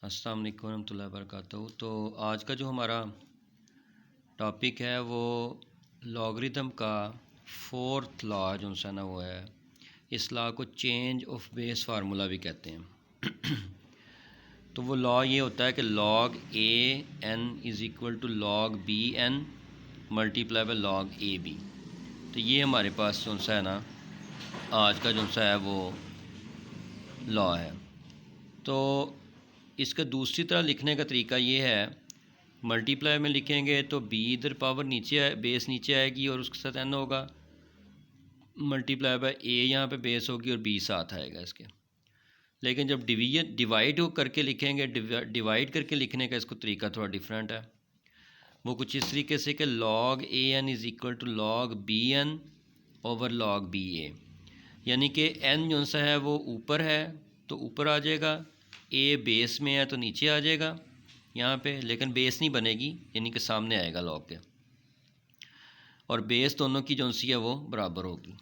अस्सलाम वालेकुम रहमतुल्लाहि व बरकातहू। तो आज का जो हमारा टॉपिक है वो लॉगरिथम का फोर्थ लॉ जो सा ना वो है। इस लॉ को चेंज ऑफ बेस फार्मूला भी कहते हैं। तो वो लॉ ये होता है कि log A N is equal to log B N multiply by log A B. तो ये हमारे पास जो सा है ना आज का जो सा है वो लॉ है। तो इसका दूसरी तरह लिखने का तरीका ये है, मल्टीप्लाई में लिखेंगे तो बी इधर पावर नीचे बेस नीचे आएगी और उसके साथ एन होगा, मल्टीप्लाई बाय ए यहाँ पे बेस होगी और बी साथ आएगा इसके। लेकिन जब डिवाइड करके लिखेंगे, डिवाइड करके लिखने का इसको तरीका थोड़ा डिफरेंट है। वो कुछ इस तरीके से कि log A N is equal to log B N over log B A, यानी कि एन जो सा है वो ऊपर है तो ऊपर आ जाएगा, ए बेस में है तो नीचे आ जाएगा यहाँ पे, लेकिन बेस नहीं बनेगी यानी कि सामने आएगा लॉग के, और बेस दोनों की जो सी है वो बराबर होगी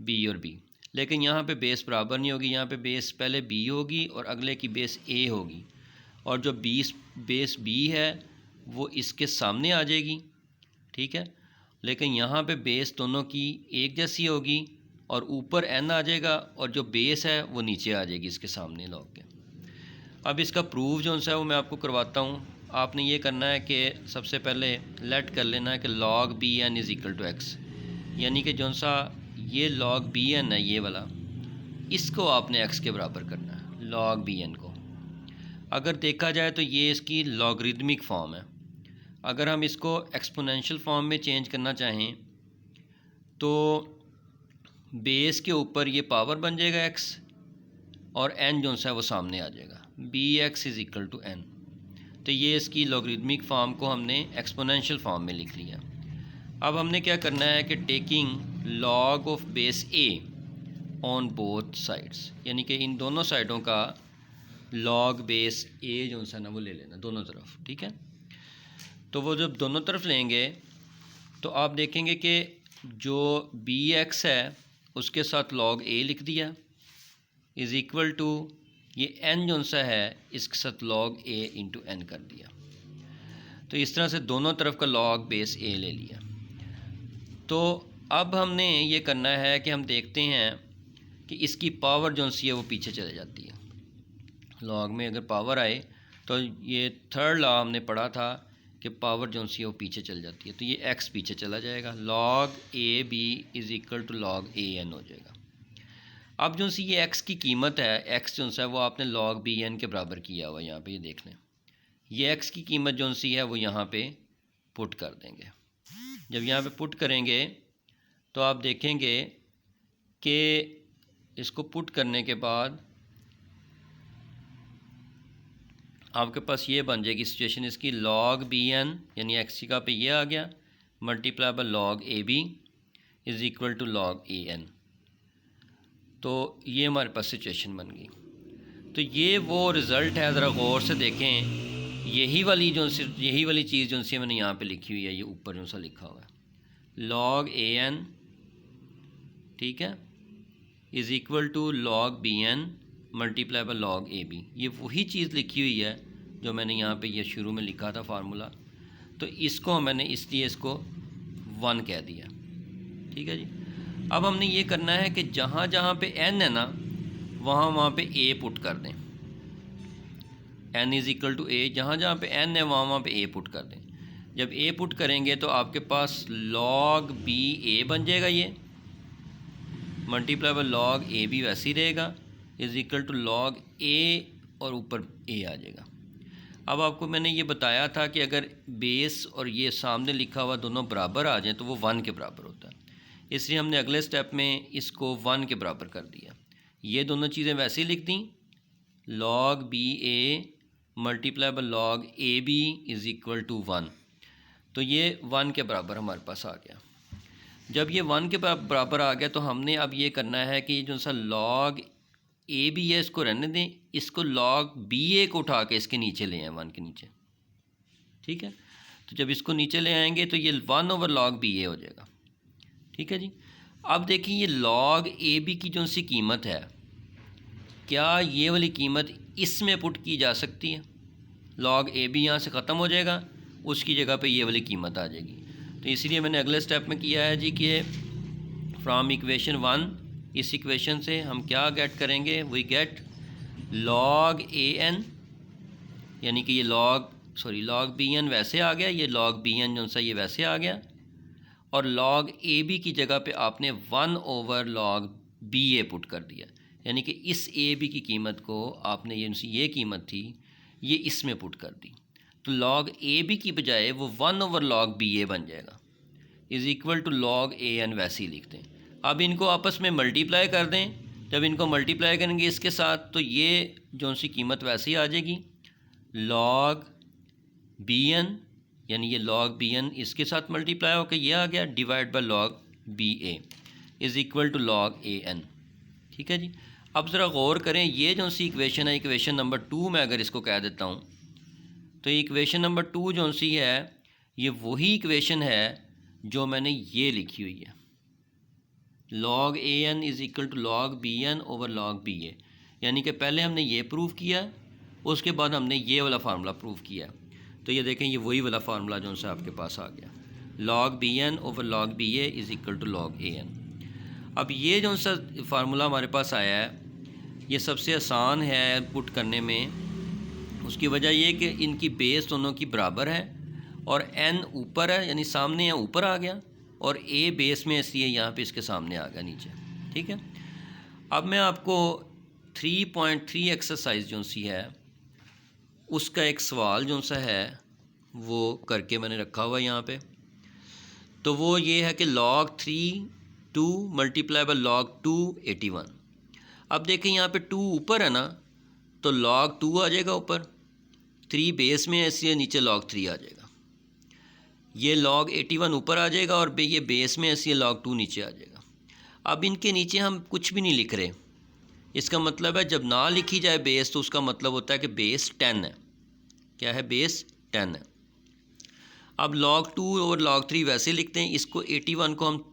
बी और बी। लेकिन यहाँ पे बेस बराबर नहीं होगी, यहाँ पे बेस पहले बी होगी और अगले की बेस ए होगी, और जो बेस बी है वो इसके सामने आ जाएगी, ठीक है। लेकिन यहाँ पे बेस दोनों की एक जैसी होगी और ऊपर एन आ जाएगा और जो बेस है वो नीचे आ जाएगी इसके सामने लॉग के। अब इसका प्रूफ जो है वो मैं आपको करवाता हूँ। आपने ये करना है कि सबसे पहले लेट कर लेना है कि log B N is equal to X, यानी कि जो सा ये लॉग बी एन है ये वाला, इसको आपने एक्स के बराबर करना है लॉग बी एन को। अगर देखा जाए तो ये इसकी लॉगरिदमिक फॉर्म है। अगर हम इसको एक्सपोनेंशियल फॉर्म में चेंज करना चाहें तो बेस के ऊपर ये पावर बन जाएगा एक्स और एन जो सा वो सामने आ जाएगा, B X is equal to N. तो ये इसकी लॉगरिदमिक फॉर्म को हमने एक्सपोनेंशियल फॉर्म में लिख लिया। अब हमने क्या करना है कि taking log of base A on both sides, यानी कि इन दोनों साइडों का लॉग बेस ए जो सा ना वो ले लेना दोनों तरफ, ठीक है। तो वो जब दोनों तरफ लेंगे तो आप देखेंगे कि जो बी एक्स है उसके साथ लॉग ए लिख दिया इज़ इक्वल टू ये एन जो सा है इसके साथ लॉग ए इंटू एन कर दिया। तो इस तरह से दोनों तरफ का लॉग बेस ए ले लिया। तो अब हमने ये करना है कि हम देखते हैं कि इसकी पावर जो सी है वो पीछे चले जाती है। लॉग में अगर पावर आए तो ये थर्ड लॉ हमने पढ़ा था कि पावर जो सी है वो पीछे चल जाती है, तो ये एक्स पीछे चला जाएगा, log A B is equal to log A N हो जाएगा। अब जो सी ये एक्स की कीमत है, एक्स जो सा है वो आपने लॉग बी एन के बराबर किया हुआ, यहाँ पे ये देख लें। ये एक्स की कीमत जो सी है वो यहाँ पे पुट कर देंगे। जब यहाँ पे पुट करेंगे तो आप देखेंगे कि इसको पुट करने के बाद आपके पास ये बन जाएगी सिचुएशन इसकी, लॉग बी एन यानी एक्स का पे ये आ गया multiply by log A B is equal to log A N. तो ये हमारे पास सिचुएशन बन गई। तो ये वो रिज़ल्ट है, ज़रा गौर से देखें। यही वाली चीज़ जो सी मैंने यहाँ पे लिखी हुई है, ये ऊपर जो सा लिखा हुआ है लॉग ए एन, ठीक है, is equal to log B N multiply by log A B. ये वही चीज़ लिखी हुई है जो मैंने यहाँ पे ये शुरू में लिखा था फार्मूला। तो इसको मैंने इसलिए इसको 1 कह दिया, ठीक है जी। अब हमने ये करना है कि जहाँ जहाँ पे n है ना वहाँ पे a पुट कर दें, n is equal to a, जहाँ जहाँ पे n है वहाँ पे a पुट कर दें। जब a पुट करेंगे तो आपके पास log b a बन जाएगा, ये multiply by log a b वैसे ही रहेगा is equal to log a और ऊपर a आ जाएगा। अब आपको मैंने ये बताया था कि अगर बेस और ये सामने लिखा हुआ दोनों बराबर आ जाए तो वो 1 के बराबर होता है, इसलिए हमने अगले स्टेप में इसको 1 के बराबर कर दिया। ये दोनों चीज़ें वैसे ही लिख दी, log B A multiply by log A B is equal to 1। तो ये 1 के बराबर हमारे पास आ गया। जब ये 1 के बराबर आ गया तो हमने अब ये करना है कि जो सा लॉग ए बी है इसको रहने दें, इसको लॉग बी ए को उठा के इसके नीचे ले आएँ 1 के नीचे, ठीक है। तो जब इसको नीचे ले आएंगे तो ये 1 ओवर लॉग बी ए हो जाएगा, ठीक है जी। अब देखिए ये लॉग ए बी की जो सी कीमत है, क्या ये वाली कीमत इसमें पुट की जा सकती है? लॉग ए बी यहाँ से ख़त्म हो जाएगा, उसकी जगह पे ये वाली कीमत आ जाएगी। तो इसलिए मैंने अगले स्टेप में किया है जी कि फ्रॉम इक्वेशन 1, इस इक्वेशन से हम क्या गेट करेंगे, we get log A N, यानी कि ये लॉग बी एन वैसे आ गया, ये लॉग बी एन जो सा ये वैसे आ गया, और लॉग ए बी की जगह पे आपने 1 log बी ए पुट कर दिया, यानी कि इस ए बी की कीमत को आपने ये कीमत थी ये इसमें पुट कर दी। तो लॉग ए बी की बजाय वो 1 log बी ए बन जाएगा, is equal to log A N वैसे ही लिखते हैं। अब इनको आपस में मल्टीप्लाई कर दें, जब इनको मल्टीप्लाई करेंगे इसके साथ तो ये जो सी कीमत वैसे ही आ जाएगी, लॉग बी एन, यानी ये लॉग बी एन इसके साथ मल्टीप्लाई होकर ये आ गया, divide by log B A is equal to log A N. ठीक है जी। अब ज़रा गौर करें, ये जो सी इक्वेशन है, इक्वेशन नंबर 2 में अगर इसको कह देता हूँ तो इक्वेशन नंबर 2 जो सी है ये वही इक्वेशन है जो मैंने ये लिखी हुई है, log A N is equal to log B N over log B A, यानी कि पहले हमने ये प्रूव किया, उसके बाद हमने ये वाला फार्मूला प्रूव किया। तो ये देखें, ये वही वाला फार्मूला जो सा आपके पास आ गया, log B N over log B A is equal to log A N. अब ये जो सा फार्मूला हमारे पास आया है ये सबसे आसान है पुट करने में। उसकी वजह ये कि इनकी बेस दोनों की बराबर है और एन ऊपर है, यानी सामने या ऊपर आ गया, और ए बेस में इसलिए यहाँ पे इसके सामने आ गया नीचे। ठीक है। अब मैं आपको 3.3 एक्सरसाइज जो सी है उसका एक सवाल जो सा है वो करके मैंने रखा हुआ है यहाँ पे। तो वो ये है कि log 3 मल्टीप्लाई बाय log 2 81। अब देखें यहाँ पे 2 ऊपर है ना, तो log 2 आ जाएगा ऊपर, 3 बेस में है इसलिए नीचे log 3 आ जाएगा, ये log 81 ऊपर आ जाएगा और ये बेस में है इसलिए log 2 नीचे आ जाएगा। अब इनके नीचे हम कुछ भी नहीं लिख रहे, इसका मतलब है जब ना लिखी जाए बेस तो उसका मतलब होता है कि बेस 10 है। क्या है? बेस 10 है। अब log 2 और log 3 वैसे लिखते हैं, इसको 81 को हम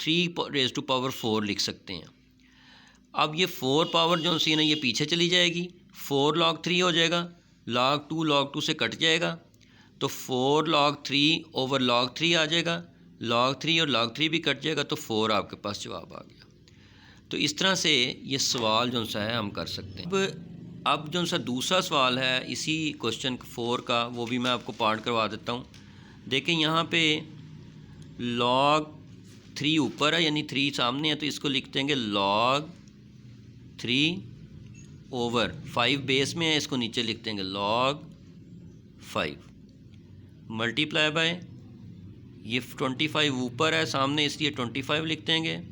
3⁴ लिख सकते हैं। अब ये 4 पावर जो सी ना ये पीछे चली जाएगी, 4 log 3 हो जाएगा, log 2 से कट जाएगा, तो 4 log 3 ओवर log 3 आ जाएगा, log 3 और log 3 भी कट जाएगा, तो 4 आपके पास जवाब आ गया। तो इस तरह से ये सवाल जो सा है हम कर सकते हैं। अब जो सा दूसरा सवाल है इसी क्वेश्चन 4 का, वो भी मैं आपको पार्ट करवा देता हूँ। देखें यहाँ पे log 3 ऊपर है, यानी 3 सामने है, तो इसको लिख देंगे log 3 ओवर 5 बेस में है, इसको नीचे लिख देंगे log 5 मल्टीप्लाई बाय, ये 25 ऊपर है सामने इसलिए 25 लिख देंगे,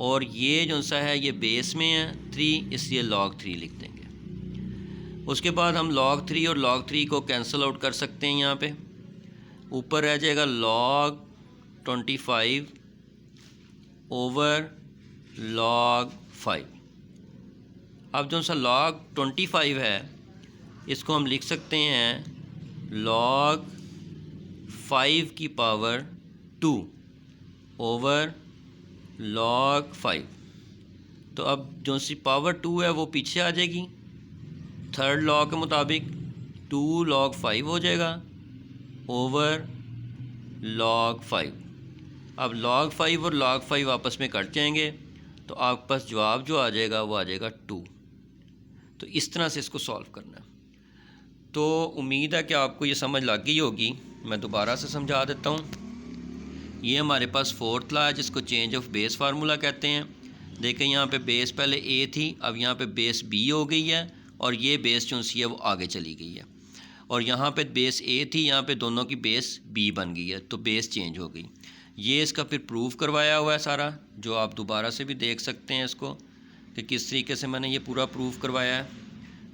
और ये जो सा है ये बेस में है 3 इसलिए log 3 लिख देंगे। उसके बाद हम log 3 और log 3 को कैंसिल आउट कर सकते हैं। यहाँ पे ऊपर रह जाएगा log 25 ओवर log 5। अब जो सा log 25 है इसको हम लिख सकते हैं log 5 की पावर 2 ओवर log 5। तो अब जो सी पावर 2 है वो पीछे आ जाएगी, थर्ड लॉ के मुताबिक 2 log 5 हो जाएगा ओवर log 5। अब log 5 और log 5 आपस में कट जाएंगे, तो आपके पास जवाब जो आ जाएगा वो आ जाएगा 2। तो इस तरह से इसको सॉल्व करना है। तो उम्मीद है कि आपको ये समझ लग गई होगी। मैं दोबारा से समझा देता हूँ। ये हमारे पास फोर्थ लॉ है जिसको चेंज ऑफ बेस फार्मूला कहते हैं। देखें यहाँ पे बेस पहले ए थी, अब यहाँ पे बेस बी हो गई है, और ये बेस जो सी है वो आगे चली गई है, और यहाँ पे बेस ए थी, यहाँ पे दोनों की बेस बी बन गई है, तो बेस चेंज हो गई। ये इसका फिर प्रूफ करवाया हुआ है सारा, जो आप दोबारा से भी देख सकते हैं इसको कि किस तरीके से मैंने ये पूरा प्रूफ करवाया है।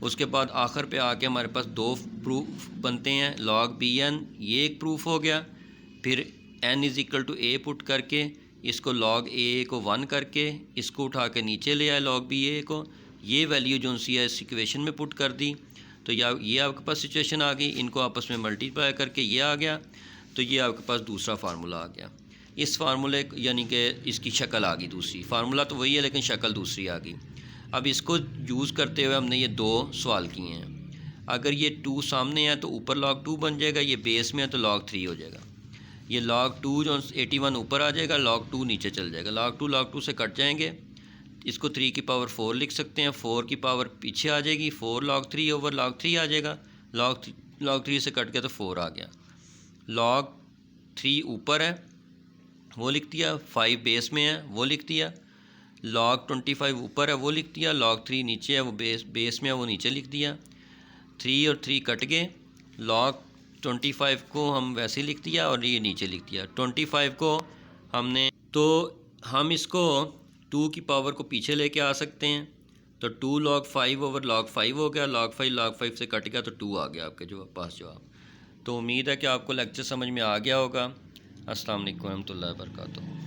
उसके बाद आखिर पे आके हमारे पास 2 प्रूफ बनते हैं, log बी एन ये एक प्रूफ हो गया, फिर n is equal to A put करके इसको log ए को 1 करके इसको उठा के नीचे ले आए log बी ए को, ये वैल्यू जो सी है इस इक्वेशन में पुट कर दी, तो ये आपके पास सिचुएशन आ गई। इनको आपस में मल्टीप्लाई करके ये आ गया, तो ये आपके पास दूसरा फार्मूला आ गया। इस फार्मूले यानी कि इसकी शक्ल आ गई दूसरी, फार्मूला तो वही है लेकिन शक्ल दूसरी आ गई। अब इसको यूज़ करते हुए हमने ये 2 सवाल किए हैं। अगर ये 2 सामने है तो ऊपर log 2 बन जाएगा, ये बेस में है तो log 3 हो जाएगा। ये log 2 जो 81 ऊपर आ जाएगा, log 2 नीचे चल जाएगा। log 2 से कट जाएंगे, इसको 3 की पावर 4 लिख सकते हैं, 4 की पावर पीछे आ जाएगी, 4 log 3 ओवर log 3 आ जाएगा। log 3 से कट गया तो 4 आ गया। log 3 ऊपर है वो लिख दिया, 5 बेस में है वो लिख दिया, log 25 ऊपर है वो लिख दिया, log 3 नीचे है वो बेस में है वो नीचे लिख दिया। 3 और 3 कट गए, log 25 को हम वैसे लिख दिया और ये नीचे लिख दिया। 25 को हमने, तो हम इसको 2 की पावर को पीछे लेके आ सकते हैं, तो 2 log 5 ओवर log 5 हो गया, log 5 से कट गया तो 2 आ गया आपके पास जवाब। तो उम्मीद है कि आपको लेक्चर समझ में आ गया होगा। अस्सलाम वालेकुम रहमतुल्लाहि व बरकातुहू।